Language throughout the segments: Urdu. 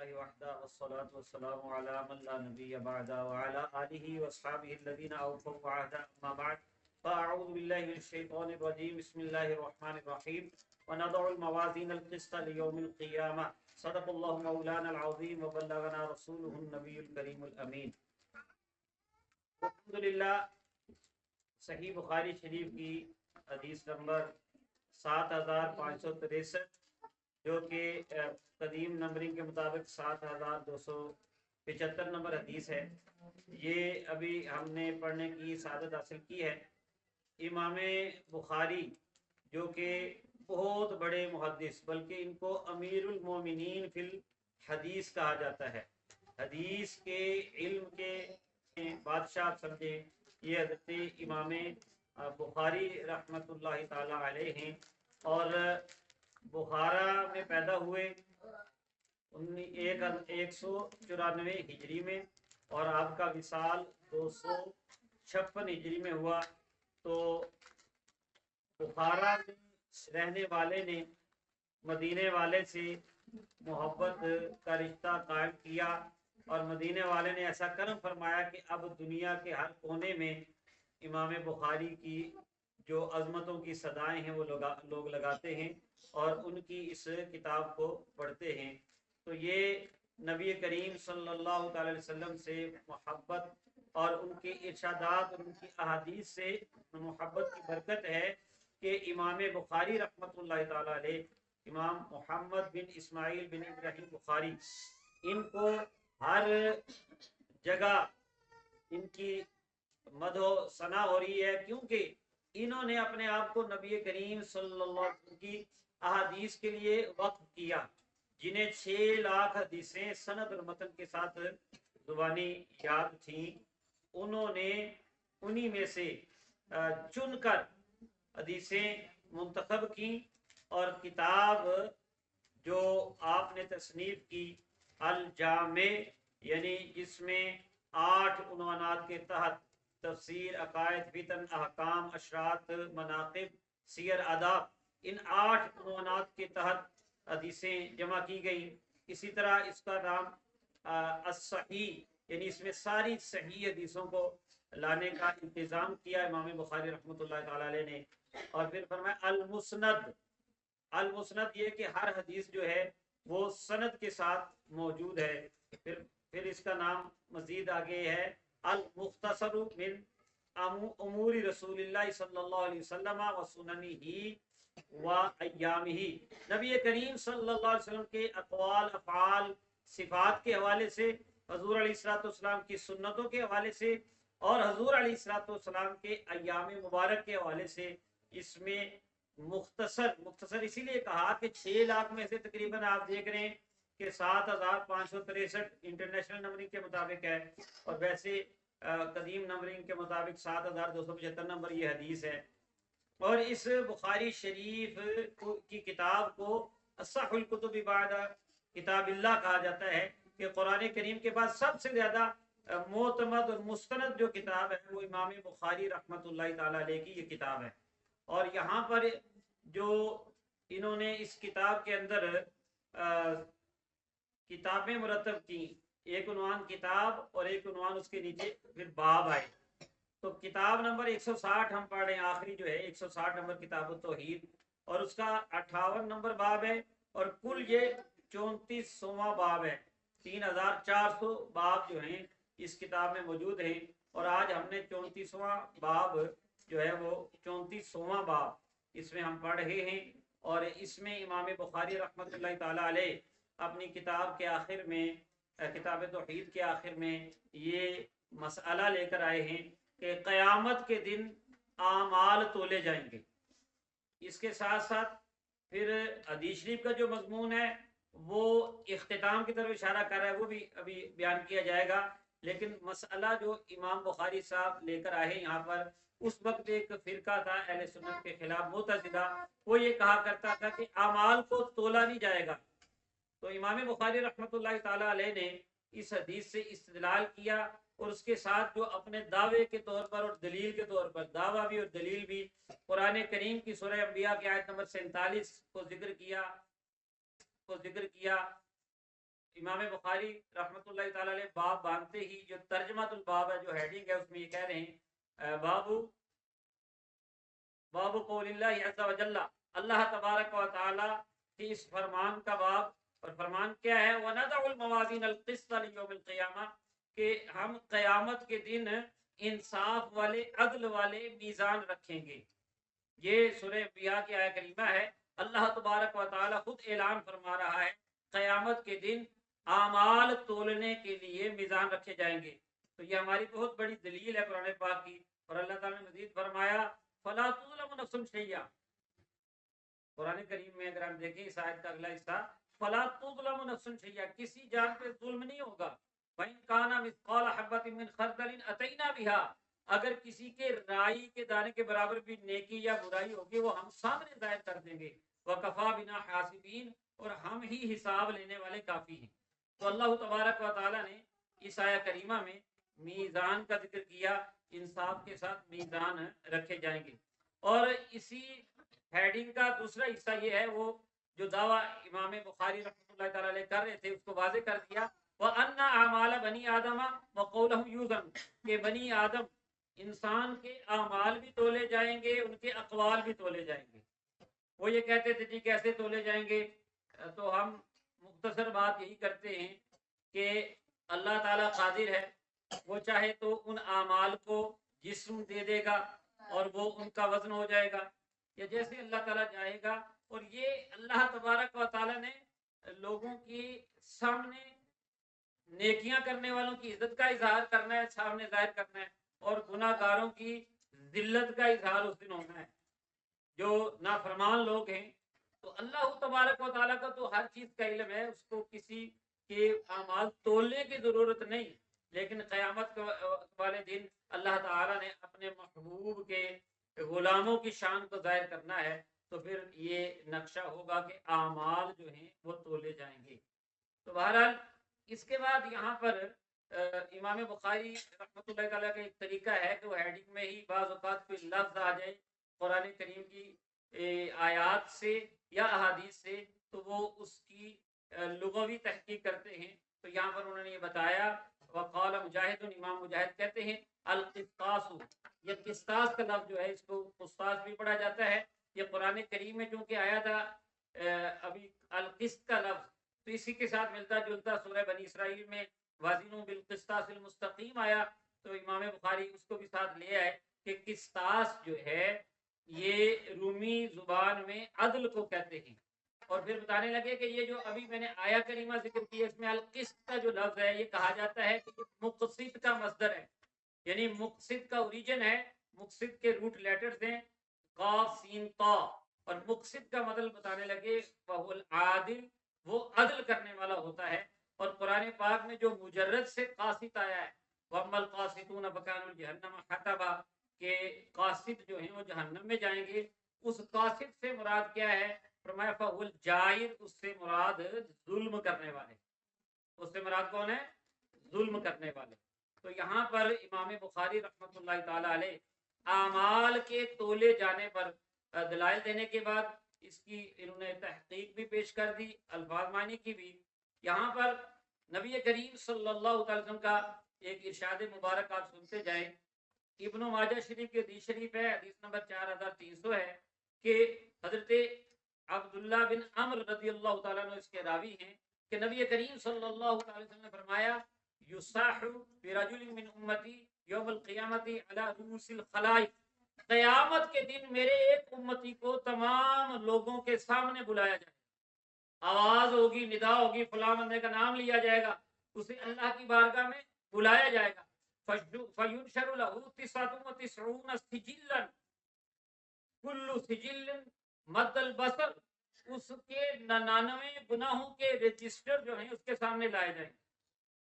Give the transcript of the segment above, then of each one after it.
لله وحده والصلاة والسلام على من لا نبي بعد وعلى آله وأصحابه الذين أوفوا وعهدا أما بعد فأعوذ بالله من الشيطان الرجيم بسم الله الرحمن الرحيم ونضع الموازين القسط ليوم القيامة صدق الله مولانا العظيم وبلغنا رسوله النبي الكريم الأمين. الحمدللہ صحیح بخاری شریف کی حدیث نمبر 7563 جو کہ قدیم نمبرنگ کے مطابق 7275 نمبر حدیث ہے. یہ ابھی ہم نے پڑھنے کی سعادت حاصل کی ہے. امام بخاری جو کہ بہت بڑے محدث، بلکہ ان کو امیر المومنین فی الحدیث کہا جاتا ہے، حدیث کے علم کے بادشاہ سمجھے یہ حضرت امام بخاری رحمۃ اللہ تعالی علیہ ہیں، اور بخارا میں پیدا ہوئے 194 ہجری میں، اور آپ کا وصال 256 ہجری میں ہوا. تو بخارا میں رہنے والے نے مدینے والے سے محبت کا رشتہ قائم کیا، اور مدینے والے نے ایسا کرم فرمایا کہ اب دنیا کے ہر کونے میں امام بخاری کی جو عظمتوں کی صدائیں ہیں وہ لوگ لگاتے ہیں اور ان کی اس کتاب کو پڑھتے ہیں. تو یہ نبی کریم صلی اللہ تعالی علیہ وسلم سے محبت اور ان کے ارشادات اور ان کی احادیث سے محبت کی برکت ہے کہ امام بخاری رحمۃ اللہ تعالی علیہ، امام محمد بن اسماعیل بن ابراہیم بخاری، ان کو ہر جگہ ان کی مدح و ثنا ہو رہی ہے، کیونکہ انہوں نے اپنے آپ کو نبی کریم صلی اللہ علیہ وسلم کی احادیث کے لیے وقف کیا، جنہیں 6 لاکھ حدیثیں سند اور متن کے ساتھ زبانی یاد تھیں. انہوں نے انہی میں سے چن کر حدیثیں منتخب کی، اور کتاب جو آپ نے تصنیف کی الجامع، یعنی جس میں 8 عنوانات کے تحت تفسیر، عقائد، فتن، احکام، اشراط، مناقب، سیر، آداب، ان 8 عنوانات کے تحت حدیثیں جمع کی گئیں. اسی طرح اس کا نام الصحیح، یعنی اس میں ساری صحیح حدیثوں کو لانے کا انتظام کیا امام بخاری رحمۃ اللہ تعالی علیہ نے. اور پھر فرمایا المسند. المسند یہ کہ ہر حدیث جو ہے وہ سند کے ساتھ موجود ہے. پھر اس کا نام مزید آگے ہے المختصر من امور رسول اللہ صلی اللہ علیہ وسلم و سننہ و ایامہ. نبی کریم صلی اللہ علیہ وسلم کے اقوال، افعال، صفات کے حوالے سے، حضور علیہ الصلوۃ والسلام کی سنتوں کے حوالے سے، اور حضور علیہ الصلوۃ والسلام کے ایام مبارک کے حوالے سے اس میں مختصر اسی لیے کہا کہ 6 لاکھ میں سے تقریباً آپ دیکھ رہے ہیں کہ 7563 انٹرنیشنل نمبرنگ کے مطابق ہے، اور ویسے قدیم نمبرنگ کے مطابق 7275 نمبر یہ حدیث ہے. اور اس بخاری شریف کی کتاب کو اصح الکتب بعد کتاب اللہ کہا جاتا ہے، کہ قرآن کریم کے بعد سب سے زیادہ معتمد اور مستند جو کتاب ہے وہ امام بخاری رحمۃ اللہ تعالی علیہ کی یہ کتاب ہے. اور یہاں پر جو انہوں نے اس کتاب کے اندر کتابیں مرتب کی، ایک عنوان کتاب اور ایک عنوان اس کے نیچے پھر باب آئے. تو کتاب نمبر 160 ہم پڑھ رہے ہیں، آخری جو ہے 160 نمبر کتاب التوحید، اور اس کا 58 نمبر باب ہے، اور کل یہ 34واں باب ہے. 3400 باب جو ہیں اس کتاب میں موجود ہیں، اور آج ہم نے 34واں باب جو ہے وہ 34واں باب اس میں ہم پڑھ رہے ہیں. اور اس میں امام بخاری رحمۃ اللہ تعالی علیہ اپنی کتاب کے آخر میں، کتاب توحید کے آخر میں یہ مسئلہ لے کر آئے ہیں کہ قیامت کے دن اعمال تولے جائیں گے. اس کے ساتھ ساتھ پھر حدیث شریف کا جو مضمون ہے وہ اختتام کی طرف اشارہ کر رہا ہے، وہ بھی ابھی بیان کیا جائے گا. لیکن مسئلہ جو امام بخاری صاحب لے کر آئے یہاں پر، اس وقت ایک فرقہ تھا اہل سنت کے خلاف معتزلہ، وہ یہ کہا کرتا تھا کہ اعمال کو تولا نہیں جائے گا. تو امام بخاری رحمۃ اللہ تعالی علیہ نے اس حدیث سے استدلال کیا، اور اس کے ساتھ جو اپنے دعوے کے طور پر اور دلیل کے طور پر، دعویٰ بھی اور دلیل بھی، قرآن کریم کی سورہ انبیاء کی آیت نمبر 47 کو ذکر کیا امام بخاری رحمۃ اللہ تعالی علیہ باب باندھتے ہی جو ترجمہ الباب ہے، جو ہیڈنگ ہے، اس میں یہ کہہ رہے ہیں باب قول اللہ عز وجل، اللہ تبارک و تعالی کی اس فرمان کا باب، اور فرمان کیا ہے؟ وَنَضَعُ الْمَوَازِينَ الْقِسْطَ لِيَوْمِ الْقِيَامَةِ، کہ ہم قیامت کے دن انصاف والے، عدل والے میزان رکھیں گے۔ یہ سورہ انبیاء کی آیہ کریمہ ہے۔ اللہ تبارک و تعالی خود اعلان فرما رہا ہے قیامت کے دن اعمال تولنے کے لیے میزان رکھے جائیں گے۔ تو یہ ہماری بہت بڑی دلیل ہے قرآن پاک کی۔ اور اللہ تعالیٰ نے مزید فرمایا فَلَا تُظْلَمُ نَفْسٌ شَيْئًا، قرآن کریم میں اگر ہم دیکھیں اس آیت کا اگلا حصہ، فَلَا تُظْلَمُ نَفْسٌ شَيْئًا، کسی جان پہ ظلم نہیں ہوگا۔ وَإِن كَانَ مِثْقَالَ حَبَّةٍ مِّنْ خَرْدَلٍ أَتَيْنَا بِهَا، اگر کسی کے رائی کے دانے کے برابر بھی نیکی یا برائی ہوگی وہ ہم سامنے ظاہر کر دیں گے۔ وَكَفَى بِنَا حَاسِبِينَ، اور ہم ہی حساب لینے والے کافی ہیں۔ تو اللہ تبارک و تعالی نے اس آیہ کریمہ میں میزان کا ذکر کیا، انصاف کے ساتھ میزان رکھے جائیں گے۔ اور اسی ہیڈنگ کا دوسرا حصہ یہ ہے، وہ جو دعویٰ امام بخاری رحمۃ اللہ تعالی علیہ کر رہے تھے اس کو واضح کر دیا۔ وَأَنَّ أَعْمَالَ بَنِي آدَمَ وَقَوْلَهُمْ يُوزَنُ، کہ بنی آدم، انسان کے اعمال بھی تولے جائیں گے، ان کے اقوال بھی تولے جائیں گے۔ وہ یہ کہتے تھے جی کیسے تولے جائیں گے؟ تو ہم مختصر بات یہی کرتے ہیں کہ اللہ تعالیٰ قادر ہے، وہ چاہے تو ان اعمال کو جسم دے دے گا اور وہ ان کا وزن ہو جائے گا، یا جیسے اللہ تعالیٰ چاہے گا۔ اور یہ اللہ تبارک و تعالیٰ نے لوگوں کی سامنے نیکیاں کرنے والوں کی عزت کا اظہار کرنا ہے، سامنے ظاہر کرنا ہے، اور گناہ گاروں کی ذلت کا اظہار اس دن ہونا ہے۔ جو نافرمان لوگ ہیں، تو اللہ تبارک و تعالیٰ کا تو ہر چیز کا علم ہے، اس کو کسی کے اعمال تولنے کی ضرورت نہیں، لیکن قیامت والے دن اللہ تعالیٰ نے اپنے محبوب کے غلاموں کی شان کو ظاہر کرنا ہے، تو پھر یہ نقشہ ہوگا کہ اعمال جو ہیں وہ تولے جائیں گے۔ تو بہرحال اس کے بعد یہاں پر امام بخاری رحمۃ اللہ تعالیٰ کا ایک طریقہ ہے کہ وہ ہیڈنگ میں ہی بعض اوقات کوئی لفظ آ جائے قرآن کریم کی آیات سے یا احادیث سے، تو وہ اس کی لغوی تحقیق کرتے ہیں۔ تو یہاں پر انہوں نے یہ بتایا، وقال مجاہد، امام مجاہد کہتے ہیں القسطاس، یہ قسطاس کا لفظ جو ہے اس کو قسطاس بھی پڑھا جاتا ہے۔ یہ قرآن کریم میں چونکہ آیا تھا ابھی القسط کا لفظ، تو اسی کے ساتھ ملتا جلتا سورہ بنی اسرائیل میں وازنوا بالقسطاس المستقیم آیا، تو امام بخاری اس کو بھی ساتھ لے آئے کہ قسطاس جو ہے یہ رومی زبان میں عدل کو کہتے ہیں۔ اور پھر بتانے لگے کہ یہ جو ابھی میں نے آیا کریمہ ذکر کی ہے، اس میں القسط کا جو لفظ ہے یہ کہا جاتا ہے کہ مقصد کا مصدر ہے، یعنی مقصد کا اوریجن ہے، مقصد کے روٹ لیٹرز ہیں قاف سین طا، اور مقصد کا مطلب بتانے لگے وہو العادل، وہ عدل کرنے والا ہوتا ہے۔ اور قرآن پاک میں جو مجرد سے قاسط آیا ہے، وَأَمَّا الْقَاسِطُونَ فَكَانُوا لِجَهَنَّمَ حَطَبًا، کہ قاسط جو ہیں وہ جہنم میں جائیں گے۔ اس قاسط سے مراد کیا ہے؟ فرمایا فَهُوَ الْجَائِرُ، اس سے مراد ظلم کرنے والے، اس سے مراد کون ہے؟ ظلم کرنے والے۔ تو یہاں پر امام بخاری رحمۃ اللہ تعالی علیہ اعمال کے تولے جانے پر دلائل دینے کے بعد اس کی انہوں نے تحقیق بھی پیش کر دی، الفاظ معنی کی بھی۔ یہاں پر نبی کریم صلی اللہ علیہ وسلم کا ایک ارشاد مبارک آپ سنتے جائیں۔ ابن ماجہ شریف کے حدیث شریف ہے، حدیث نمبر 4300 ہے، کہ حضرت عبداللہ بن عمر رضی اللہ تعالیٰ عنہ اس کے راوی ہیں کہ نبی کریم صلی اللہ علیہ وسلم نے فرمایا یصاح برجل من امتی یوم القیامت علی رؤوس الخلائق، قیامت کے دن میرے ایک امتی کو تمام لوگوں کے سامنے بلایا جائے، آواز ہوگی، ندا ہوگی، فلاں بندے کا نام لیا جائے گا، اسے اللہ کی بارگاہ میں بلایا جائے گا۔ فَيُنشَرُ لَهُ 99 سِجِلًّا، كُلُّ سِجِلٍّ مَدَّ الْبَصَرِ، اس کے 99 گناہوں کے رجسٹر جو ہیں اس کے سامنے لائے جائیں گے،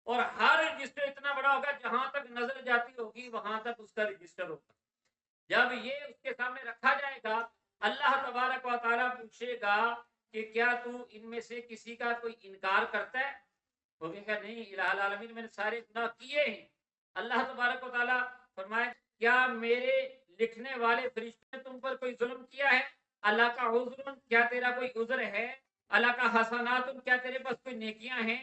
اور ہر رجسٹر اتنا بڑا ہوگا جہاں تک نظر جاتی ہوگی وہاں تک اس کا رجسٹر ہوگا۔ جب یہ اس کے سامنے رکھا جائے گا، اللہ تبارک و تعالیٰ پوچھے گا کہ کیا تو ان میں سے کسی کا کوئی انکار کرتا ہے؟ وہ کہے گا نہیں الہ العالمین، میں نے سارے گناہ کیے ہیں۔ اللہ تبارک و تعالیٰ فرمائے کیا میرے لکھنے والے فرشتے نے تم پر کوئی ظلم کیا ہے؟ اللہ کا عذر، کیا تیرا کوئی عذر ہے؟ اللہ کا حسنات، کیا تیرے پاس کوئی نیکیاں ہیں؟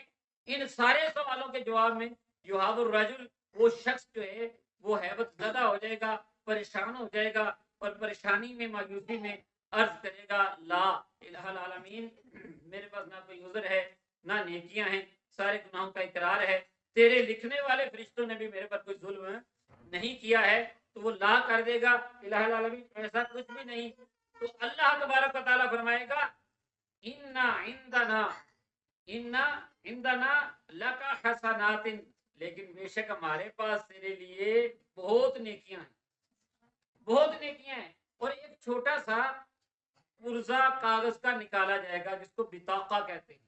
ان سارے سوالوں کے جواب میں یوحاب الرجل وہ شخص جو ہے وہ حیبت زدہ ہو جائے گا، پریشان ہو جائے گا، اور پریشانی میں مایوسی میں عرض کرے گا لا الہ العالمین، میرے پاس نہ کوئی عذر ہے نہ نیکیاں ہیں، سارے گناہوں کا اقرار ہے، تیرے لکھنے والے فرشتوں نے بھی میرے پر کوئی ظلم نہیں کیا ہے، تو وہ لا کر دے گا الہ العالمین ایسا کچھ بھی نہیں۔ تو اللہ تبارک و تعالیٰ فرمائے گا انا عندنا انا عندنا لکا حسنات، لیکن بے شک ہمارے پاس تیرے لیے بہت نیکیاں ہیں، بہت نیکیاں ہیں۔ اور ایک چھوٹا سا پرزا کاغذ کا نکالا جائے گا جس کو بطاقہ کہتے ہیں،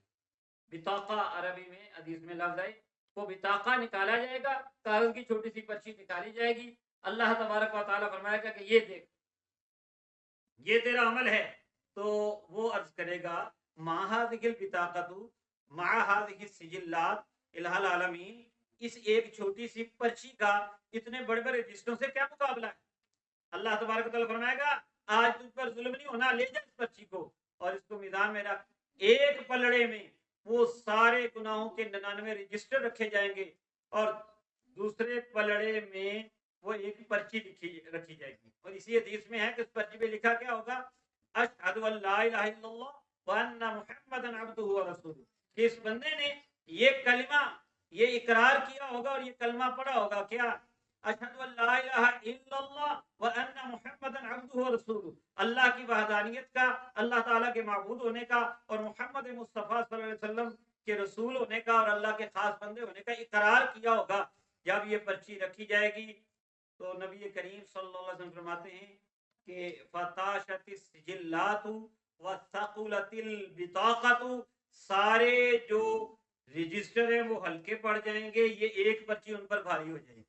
بطاقہ عربی میں حدیث میں لفظ ہے، وہ بطاقہ نکالا جائے گا، کاغذ کی چھوٹی سی پرچی نکالی جائے گی، اللہ تبارک و تعالیٰ فرمائے گا کہ یہ دیکھ یہ تیرا عمل ہے، تو وہ عرض کرے گا ما هذه البطاقۃ مع هذه السجلات الہ العالمین، اس ایک چھوٹی سی پرچی کا اتنے بڑے بڑے رجسٹروں سے کیا مقابلہ ہے؟ اللہ تبارک و تعالیٰ فرمائے گا آج تجھ پر ظلم نہیں ہونا، لے جا اس پرچی کو اور اس کو میدان میں رکھ، ایک پلڑے میں وہ سارے گناہوں کے 99 رجسٹر رکھے جائیں گے، اور دوسرے پلڑے میں وہ ایک پرچی رکھی جائے گی، اور اسی حدیث میں ہے کہ اس پرچی پہ لکھا کیا ہوگا؟ اشہد ان لا الہ الا اللہ وان محمدا عبدہ ورسولہ، کہ اس بندے نے یہ کلمہ یہ اقرار کیا ہوگا اور یہ کلمہ پڑھا ہوگا کیا؟ اشہد ان لا الہ الا اللہ وان محمدا عبدہ ورسولہ، اللہ کی وحدانیت کا، اللہ تعالیٰ کے معبود ہونے کا، اور محمد مصطفیٰ صلی اللہ علیہ وسلم کے رسول ہونے کا اور اللہ کے خاص بندے ہونے کا اقرار کیا ہوگا۔ جب یہ پرچی رکھی جائے گی تو نبی کریم صلی اللہ علیہ وسلم فرماتے ہیں کہ فتاشت السجلات وثقلت البطاقۃ، سارے جو رجسٹر ہیں وہ ہلکے پڑ جائیں گے، یہ ایک پرچی ان پر بھاری ہو جائے گی۔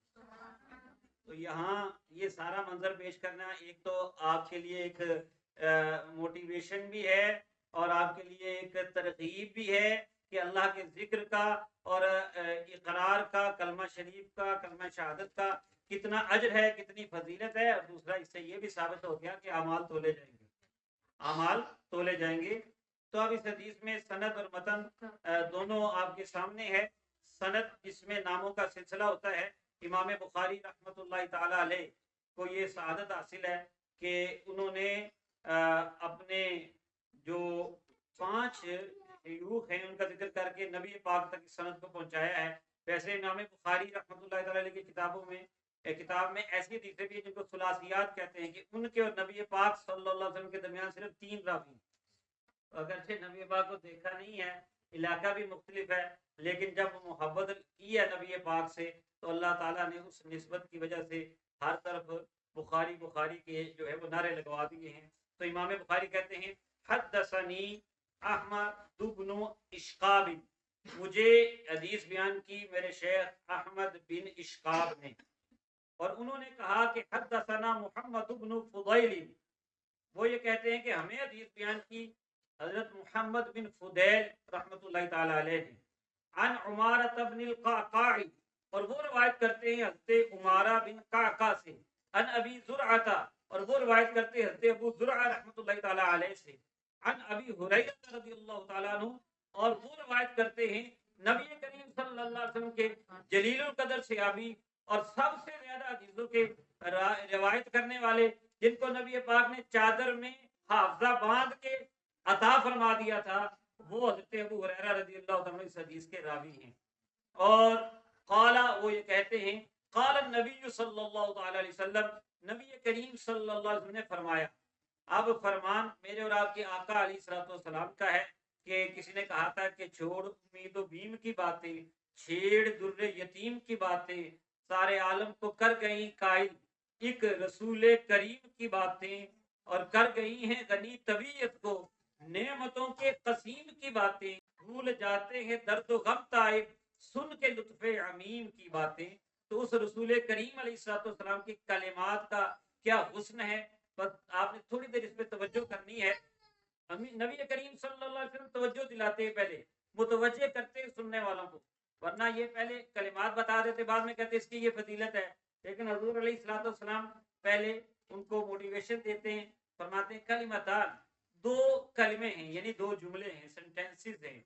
تو یہاں یہ سارا منظر پیش کرنا ایک تو آپ کے لیے ایک موٹیویشن بھی ہے اور آپ کے لیے ایک ترغیب بھی ہے کہ اللہ کے ذکر کا اور اقرار کا، کلمہ شریف کا، کلمہ شہادت کا کتنا اجر ہے، کتنی فضیلت ہے، اور دوسرا اس سے یہ بھی ثابت ہو گیا کہ اعمال تولے جائیں گے، اعمال تولے جائیں گے۔ تو اب اس حدیث میں سند اور متن دونوں آپ کے سامنے ہے۔ سند جس میں ناموں کا سلسلہ ہوتا ہے، امام بخاری رحمت اللہ تعالی علیہ کو یہ سعادت حاصل ہے کہ انہوں نے اپنے جو 5 شیوخ ہیں ان کا ذکر کر کے نبی پاک تک سند کو پہنچایا ہے۔ ویسے امام بخاری رحمت اللہ تعالی علیہ کی کتابوں میں کتاب میں ایسی حدیثیں بھی ہیں جن کو ثلاثیات کہتے ہیں کہ ان کے اور نبی پاک صلی اللہ علیہ وسلم کے درمیان صرف 3 راوی ہیں۔ اگرچہ نبی پاک کو دیکھا نہیں ہے، علاقہ بھی مختلف ہے، لیکن جب محبت کی ہے نبی پاک سے تو اللہ تعالیٰ نے اس نسبت کی وجہ سے ہر طرف بخاری بخاری کے جو ہے وہ نعرے لگوا دیے ہیں۔ تو امام بخاری کہتے ہیں حدثنی احمد بن اشقاب، مجھے حدیث بیان کی میرے شیخ احمد بن اشقاب نے، اور انہوں نے کہا کہ حدثنا محمد بن فضیل، وہ یہ کہتے ہیں کہ ہمیں حدیث بیان کی حضرت محمد بن فضیل رحمت اللہ تعالی علیہ نے، عن عمارہ بن القعقاع، اور وہ روایت کرتے ہیں حضرت عمارہ بن قعقاع سے، عن ابی زرعہ، اور وہ روایت کرتے ہیں حضرت ابو زرعہ رحمت اللہ تعالی علیہ سے، عن ابی ہریرہ رضی اللہ تعالی عنہ، اور وہ روایت کرتے ہیں نبی کریم صلی اللہ علیہ وسلم کے جلیل القدر صحابی اور سب سے زیادہ حدیثوں کے روایت کرنے والے، جن کو نبی پاک نے چادر میں حافظہ باندھ کے عطا فرما دیا تھا، وہ حضرت ابو ہریرہ رضی اللہ تعالیٰ اس حدیث کے راوی ہیں۔ اور قال، وہ یہ کہتے ہیں قال النبی صلی اللہ تعالی علیہ وسلم، نبی کریم صلی اللہ علیہ وسلم نے فرمایا، اب فرمان میرے اور آپ کے آقا علیہ الصلوۃ والسلام کا ہے کہ کسی نے کہا تھا کہ چھوڑ امید و بیم کی باتیں، چھیڑ در یتیم کی باتیں، سارے عالم کو کر گئی قائل ایک رسول کریم کی باتیں، اور کر گئی ہیں غنی طبیعت کو نعمتوں کے قسیم کی باتیں، بھول جاتے ہیں درد و غم طائب سن کے لطف عمیم کی باتیں۔ تو اس رسول کریم علیہ الصلوۃ والسلام کی کلمات کا کیا حسن ہے، بس آپ نے تھوڑی دیر اس پہ توجہ کرنی ہے۔ نبی کریم صلی اللہ علیہ وسلم توجہ دلاتے ہیں، پہلے متوجہ کرتے ہیں سننے والوں کو، ورنہ یہ پہلے کلمات بتا دیتے بعد میں کہتے اس کی یہ فضیلت ہے، لیکن حضور علیہ الصلوۃ والسلام پہلے ان کو موٹیویشن دیتے ہیں، فرماتے ہیں کلمتان، 2 کلمے ہیں، یعنی 2 جملے ہیں، سینٹینسز ہیں،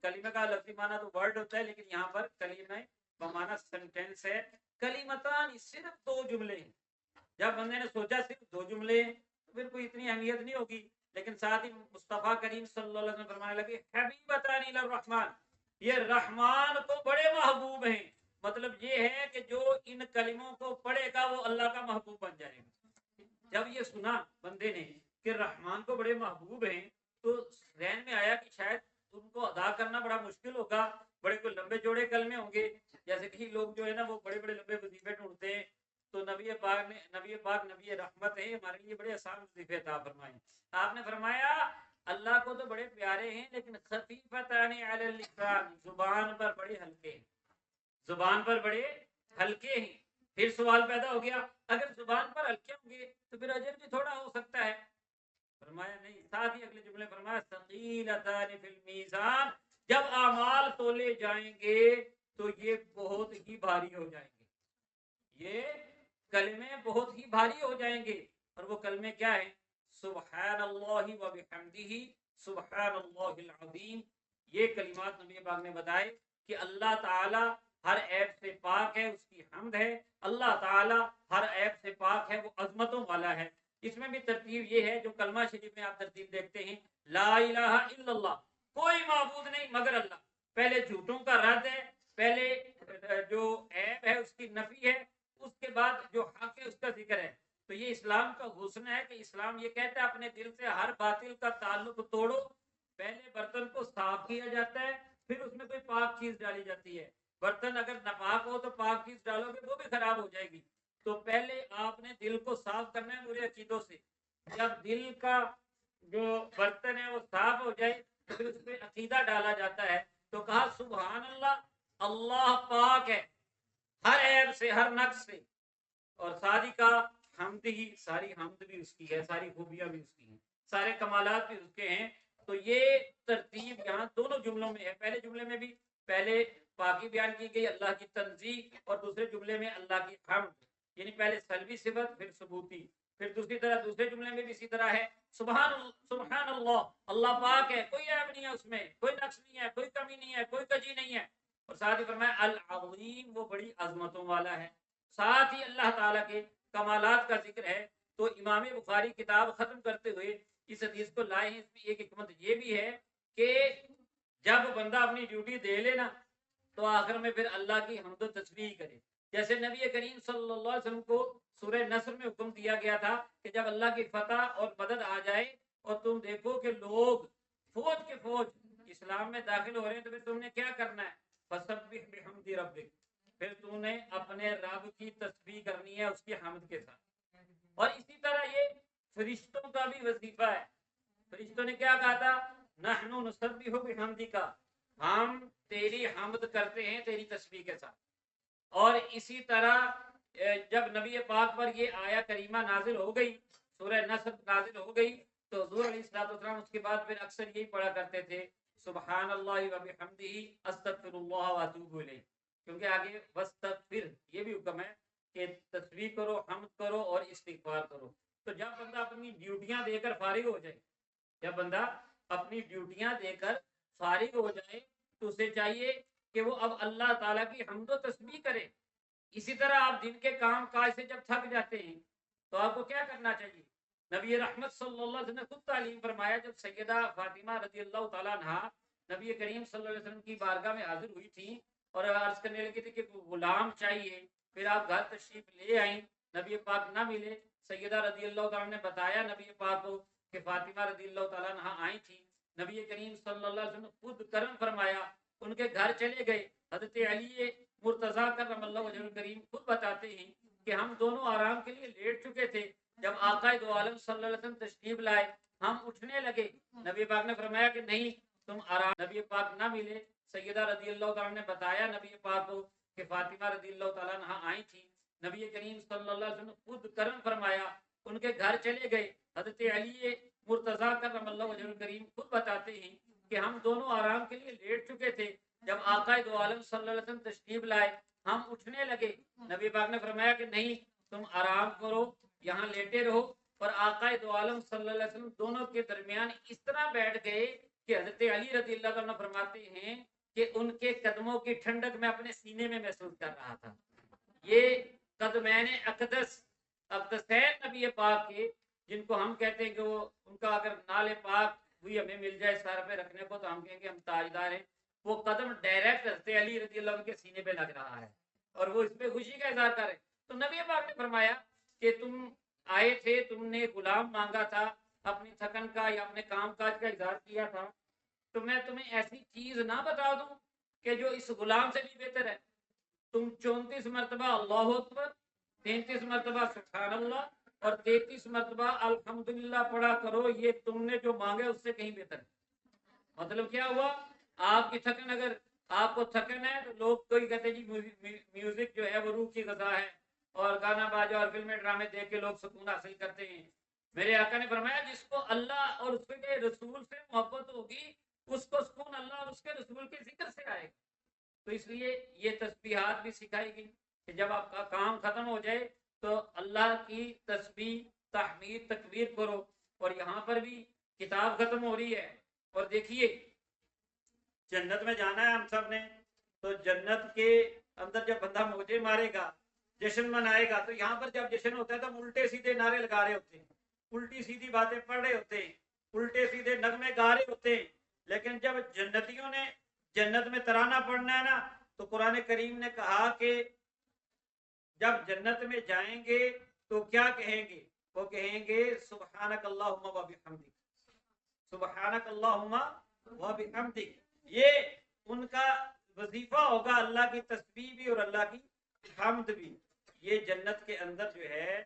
کلمہ کا لفظی معنی تو ورڈ ہوتا ہے، لیکن یہاں پر کلمہ بمعنی سینٹینس ہے. کلمتان صرف دو جملے ہیں. جب بندے نے سوچا صرف دو جملے ہیں تو پھر کوئی اتنی اہمیت نہیں ہوگی، لیکن ساتھ ہی مصطفیٰ کریم صلی اللہ علیہ وسلم فرمانے لگے حبیبتان الی الرحمن، یہ رحمان کو بڑے محبوب ہیں. مطلب یہ ہے کہ جو ان کلموں کو پڑھے گا وہ اللہ کا محبوب بن جائے گا. جب یہ سنا بندے نے کہ رحمان کو بڑے محبوب ہیں تو ذہن میں آیا کہ شاید ان کو ادا کرنا بڑا مشکل ہوگا، بڑے کوئی لمبے جوڑے کلمے ہوں گے. جیسے کہ لوگ جو ہے نا وہ بڑے بڑے لمبے وظیفے ڈھونڈتے ہیں، تو نبی پاک نبی رحمت ہے، ہمارے لیے بڑے آسان وظیفے عطا فرمائے. آپ نے فرمایا اللہ کو تو بڑے پیارے ہیں لیکن خفیفتان علی اللسان، زبان پر بڑے ہلکے ہیں، زبان پر بڑے ہلکے ہیں. پھر سوال پیدا ہو گیا اگر زبان پر ہلکے ہوں گے تو پھر اجر بھی تھوڑا ہو سکتا ہے. فرمایا نہیں. ساتھ ہی اگلے جملے فرمایا ثقیلتان فی المیزان، جب اعمال تولے جائیں گے تو یہ بہت ہی بھاری ہو جائیں گے. یہ کلمے بہت ہی بھاری ہو جائیں گے. اور وہ کلمے کیا ہیں؟ سبحان اللہ و بحمدہ سبحان اللہ العظیم. یہ کلمات نبی پاک نے بتائے کہ اللہ تعالی ہر عیب سے پاک ہے، اس کی حمد ہے. اللہ تعالی ہر عیب سے پاک ہے، وہ عظمتوں والا ہے. اس میں بھی ترتیب یہ ہے جو کلمہ شریف میں آپ ترتیب دیکھتے ہیں، لا الہ الا اللہ، کوئی معبود نہیں مگر اللہ. پہلے جھوٹوں کا رد ہے، پہلے جو عیب ہے اس کی نفی ہے، اس کے بعد جو حق ہے اس کا ذکر ہے. تو یہ اسلام کا حسن ہے کہ اسلام یہ کہتا ہے اپنے دل سے ہر باطل کا تعلق توڑو. پہلے برتن کو صاف کیا جاتا ہے، پھر اس میں کوئی پاک چیز ڈالی جاتی ہے. برتن اگر ناپاک ہو تو پاک چیز ڈالو گے وہ بھی خراب ہو جائے گی. تو پہلے آپ نے دل کو صاف کرنا ہے برے عقیدوں سے. جب دل کا جو برتن ہے وہ صاف ہو جائے تو پھر اس پہ عقیدہ ڈالا جاتا ہے. تو کہا سبحان اللہ، اللہ پاک ہے ہر عیب سے، ہر نقص سے. اور ساری کا حمد ہی، ساری حمد بھی اس کی ہے، ساری خوبیاں بھی اس کی ہیں، سارے کمالات بھی اس کے ہیں. تو یہ ترتیب یہاں دونوں جملوں میں ہے. پہلے جملے میں بھی پہلے پاکی بیان کی گئی، اللہ کی تنزیہ، اور دوسرے جملے میں اللہ کی حمد، یعنی پہلے سلبی صفت پھر ثبوتی. پھر دوسری طرح دوسرے جملے میں بھی اسی طرح ہے سبحان اللہ، اللہ پاک ہے، کوئی عیب نہیں ہے اس میں، کوئی نقص نہیں ہے، کوئی کمی نہیں ہے، کوئی کجی نہیں ہے. اور ساتھ ہی فرمایا العظیم، وہ بڑی عظمتوں والا ہے. ساتھ ہی اللہ تعالیٰ کے کمالات کا ذکر ہے. تو امام بخاری کتاب ختم کرتے ہوئے اس حدیث کو لائے ہیں. اس میں ایک حکمت یہ بھی ہے کہ جب بندہ اپنی ڈیوٹی دے لینا تو آخر میں پھر اللہ کی حمد و تسبیح کرے. جیسے نبی کریم صلی اللہ علیہ وسلم کو سورہ نصر میں حکم دیا گیا تھا کہ جب اللہ کی فتح اور مدد آ جائے اور تم دیکھو کہ لوگ فوج کے فوج اسلام میں داخل ہو رہے ہیں تو پھر تم نے کیا کرنا ہے؟ فسبح بحمد ربک، پھر تم نے اپنے رب کی تسبیح کرنی ہے اس کی حمد کے ساتھ. اور اسی طرح یہ فرشتوں کا بھی وظیفہ ہے. فرشتوں نے کیا کہا تھا؟ نحن نسبح بحمدک، ہم تیری حمد کرتے ہیں تیری تسبیح کے ساتھ. اور اسی طرح جب نبی پاک پر یہ آیا کریمہ نازل ہو گئی، سورہ نصر نازل ہو گئی، تو حضور علیہ الصلوۃ والسلام اس کے بعد پھر اکثر یہی پڑھا کرتے تھے سبحان اللہ و بحمدہ استغفر اللہ واتوب الیہ. کیونکہ آگے واستغفر یہ بھی حکم ہے کہ تسبیح کرو، حمد کرو اور استغفار کرو. تو جب بندہ اپنی ڈیوٹیاں دے کر فارغ ہو جائے، جب بندہ اپنی ڈیوٹیاں دے کر فارغ ہو جائے تو اسے چاہیے کہ وہ اب اللہ تعالیٰ کی حمد و تسبیح کرے. اسی طرح آپ دن کے کام کاج سے جب تھک جاتے ہیں تو آپ کو کیا کرنا چاہیے؟ نبی رحمت صلی اللہ علیہ وسلم نے خود تعلیم فرمایا. جب سیدہ فاطمہ رضی اللہ تعالیٰ عنہا نبی کریم صلی اللہ علیہ وسلم کی بارگاہ میں حاضر ہوئی تھی اور عرض کرنے لگی تھی کہ غلام چاہیے، پھر آپ گھر تشریف لے آئیں، نبی پاک نہ ملے. سیدہ رضی اللہ تعالیٰ نے بتایا نبی پاک کو کہ فاطمہ رضی اللہ تعالیٰ عنہا آئی تھی. نبی کریم صلی اللہ علیہ وسلم نے خود کرم فرمایا، ان کے گھر چلے گئے. حضرت علی مرتضیٰ کرم اللہ وجہ کریم خود بتاتے ہیں کہ ہم دونوں آرام کے لیے لیٹ چکے تھے. جب آقا دو عالم صلی اللہ علیہ وسلم تشریف لائے ہم اٹھنے لگے، نبی پاک نے فرمایا کہ نہیں تم آرام. نبی پاک نہ ملے. سیدہ رضی اللہ تعالیٰ نے بتایا نبی پاک کو کہ فاطمہ رضی اللہ تعالیٰ عنہا آئی تھی. نبی کریم صلی اللہ علیہ وسلم نے خود کرم فرمایا، ان کے گھر چلے گئے. حضرت علی مرتضیٰ کرم اللہ وجہ کریم خود بتاتے ہیں کہ ہم دونوں آرام کے لیے لیٹ چکے تھے. جب آقا دو عالم صلی اللہ علیہ وسلم تشریف لائے ہم اٹھنے لگے، نبی پاک نے فرمایا کہ نہیں تم آرام کرو، یہاں لیٹے رہو. اور آقا دو عالم صلی اللہ علیہ وسلم دونوں کے درمیان اس طرح بیٹھ گئے کہ حضرت علی رضی اللہ عنہ فرماتے ہیں کہ ان کے قدموں کی ٹھنڈک میں اپنے سینے میں محسوس کر رہا تھا. یہ قدمین اقدس اقدسین نبی پاک کے، جن کو ہم کہتے ہیں کہ وہ ان کا اگر نال پاک ہوئی ہمیں مل جائے سر پہ رکھنے کو تو ہم کہیں گے ہم تاجدار ہیں. وہ قدم ڈائریکٹ حضرت علی رضی اللہ عنہ کے سینے پہ لگ رہا ہے اور وہ اس پہ خوشی کا اظہار کر رہے. تو نبی پاک نے فرمایا کہ تم آئے تھے، تم نے غلام مانگا تھا، اپنی تھکن کا یا اپنے کام کاج کا اظہار کیا تھا، تو میں تمہیں ایسی چیز نہ بتا دوں کہ جو اس غلام سے بھی بہتر ہے. تم 34 مرتبہ اللہ اکبر، 33 مرتبہ سبحان اللہ اور 33 مرتبہ الحمدللہ پڑھا کرو، یہ تم نے جو مانگے اس سے کہیں بہتر ہے. مطلب کیا ہوا؟ آپ کی تھکن، اگر آپ کو تھکن ہے تو لوگ کوئی کہتے ہیں جی میوزک جو ہے وہ روح کی غذا ہے اور گانا باجا اور فلمیں ڈرامے دیکھ کے لوگ سکون حاصل کرتے ہیں. میرے آقا نے فرمایا جس کو اللہ اور اس کے رسول سے محبت ہوگی اس کو سکون اللہ اور اس کے رسول کے ذکر سے آئے گا. تو اس لیے یہ تسبیحات بھی سکھائی گئی کہ جب آپ کا کام ختم ہو جائے تو اللہ کی تسبیح تحمید تکبیر کرو. اور یہاں پر بھی کتاب ختم ہو رہی ہے اور دیکھیے جنت میں جانا ہے ہم سب نے، تو جنت کے اندر جب بندہ موجے مارے گا، جشن منائے گا، تو یہاں پر جب جشن ہوتا ہے تو ہم الٹے سیدھے نعرے لگا رہے ہوتے ہیں، الٹی سیدھی باتیں پڑھ رہے ہوتے ہیں، الٹے سیدھے نغمے گا رہے ہوتے ہیں. لیکن جب جنتیوں نے جنت میں ترانہ پڑھنا ہے نا، تو قرآن کریم نے کہا کہ جب جنت میں جائیں گے تو کیا کہیں گے؟ وہ کہیں گے سبحانک اللہم و بحمدک، سبحانک اللہم و بحمدک. یہ ان کا وظیفہ ہوگا، اللہ کی تسبیح بھی اور اللہ کی حمد بھی. یہ جنت کے اندر جو ہے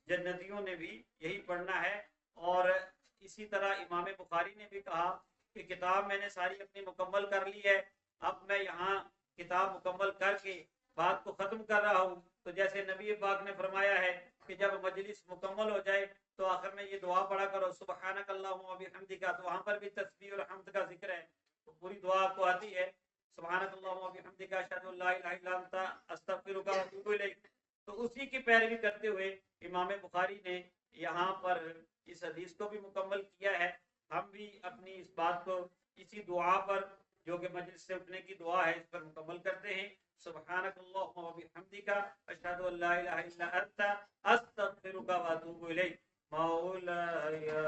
جنتیوں نے بھی یہی پڑھنا ہے. اور اسی طرح امام بخاری نے بھی کہا کہ کتاب میں نے ساری اپنی مکمل کر لی ہے، اب میں یہاں کتاب مکمل کر کے بات کو ختم کر رہا ہوں. تو جیسے نبی پاک نے فرمایا ہے کہ جب مجلس مکمل ہو جائے تو آخر میں یہ دعا پڑھا کرو سبحانک اللہم و بحمدک. تو وہاں پر بھی تسبیح اور حمد کا ذکر ہے، تو پوری دعا آپ کو آتی ہے سبحانک اللہم و بحمدک اشہد ان لا الہ الا انت استغفرک و اتوب الیک. تو اسی کی پیروی کرتے ہوئے امام بخاری نے یہاں پر اس حدیث کو بھی مکمل کیا ہے. ہم بھی اپنی اس بات کو اسی دعا پر جو کہ مجلس سے اٹھنے کی دعا ہے اس پر مکمل کرتے ہیں. سبحانک اللہم و بحمدک اشہد ان لا الہ الا انت استغفرک و اتوب الیک. مولایا